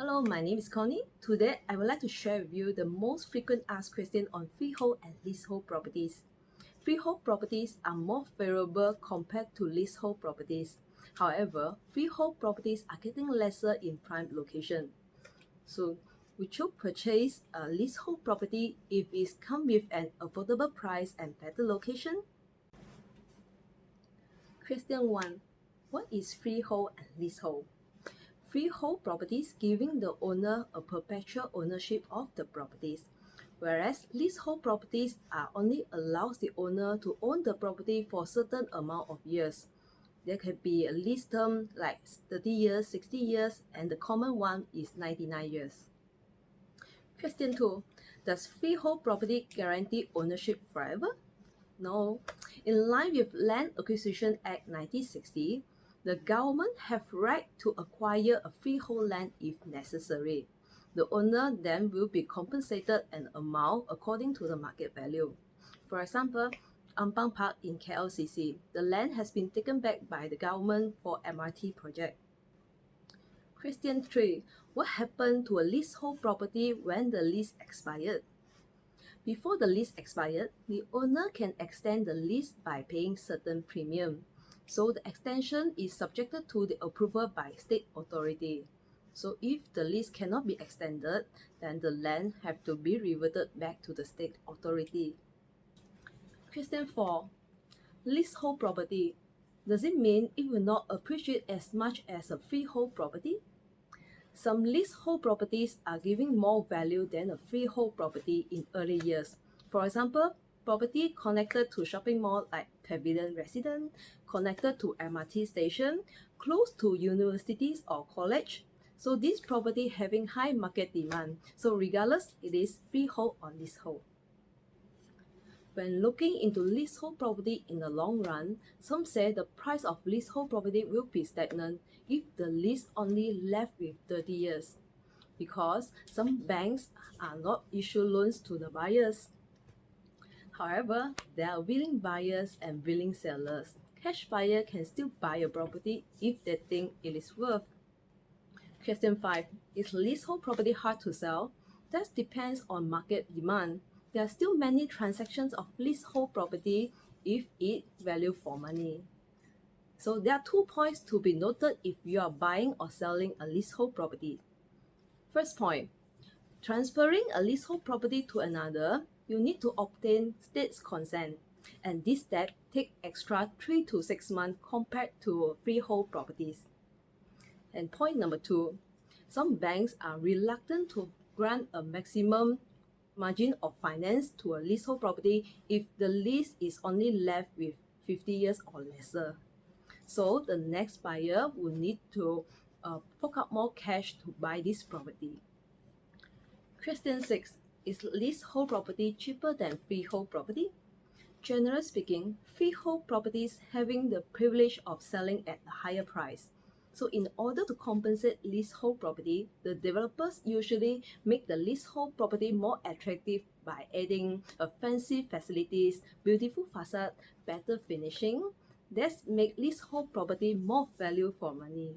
Hello, my name is Cony. Today, I would like to share with you the most frequent asked question on freehold and leasehold properties. Freehold properties are more favorable compared to leasehold properties. However, freehold properties are getting lesser in prime location. So, would you purchase a leasehold property if it comes with an affordable price and better location? Question 1. What is freehold and leasehold? Freehold properties giving the owner a perpetual ownership of the properties, whereas leasehold properties are only allows the owner to own the property for a certain amount of years. There could be a lease term like 30 years, 60 years, and the common one is 99 years. Question 2. Does freehold property guarantee ownership forever? No. In line with Land Acquisition Act 1960, the government have right to acquire a freehold land if necessary. The owner then will be compensated an amount according to the market value. For example, Ampang Park in KLCC, the land has been taken back by the government for MRT project. Question 3. What happened to a leasehold property when the lease expired? Before the lease expired, the owner can extend the lease by paying certain premium. So the extension is subjected to the approval by state authority. So if the lease cannot be extended, then the land have to be reverted back to the state authority. Question 4. Leasehold property. Does it mean it will not appreciate as much as a freehold property? Some leasehold properties are giving more value than a freehold property in early years. For example, property connected to shopping mall like Pavilion Residence, connected to MRT station, close to universities or college. So this property having high market demand. So regardless, it is freehold or leasehold. When looking into leasehold property in the long run, some say the price of leasehold property will be stagnant if the lease only left with 30 years, because some banks are not issue loans to the buyers. However, there are willing buyers and willing sellers. Cash buyer can still buy a property if they think it is worth. Question 5. Is leasehold property hard to sell? That depends on market demand. There are still many transactions of leasehold property if it value for money. So there are 2 points to be noted if you are buying or selling a leasehold property. First point, transferring a leasehold property to another, you need to obtain state's consent, and this step takes extra 3 to 6 months compared to freehold properties. And point number 2, some banks are reluctant to grant a maximum margin of finance to a leasehold property if the lease is only left with 50 years or lesser. So the next buyer will need to fork out more cash to buy this property. Question 6. Is leasehold property cheaper than freehold property? Generally speaking, freehold properties having the privilege of selling at a higher price. So in order to compensate leasehold property, the developers usually make the leasehold property more attractive by adding fancy facilities, beautiful facade, better finishing. That make leasehold property more value for money.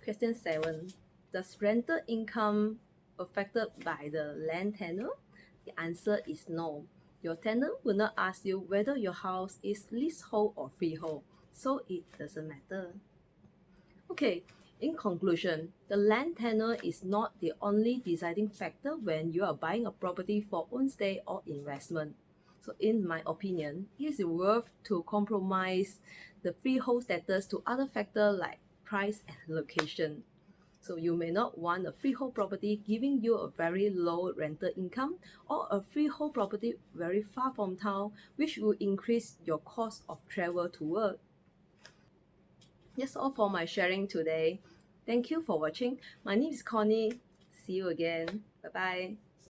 Question 7. Does rental income affected by the land tenure? The answer is no. Your tenant will not ask you whether your house is leasehold or freehold, so it doesn't matter. Okay, in conclusion, the land tenure is not the only deciding factor when you are buying a property for own stay or investment. So in my opinion, it is worth to compromise the freehold status to other factors like price and location. So you may not want a freehold property giving you a very low rental income, or a freehold property very far from town, which will increase your cost of travel to work. That's all for my sharing today. Thank you for watching. My name is Cony. See you again. Bye-bye.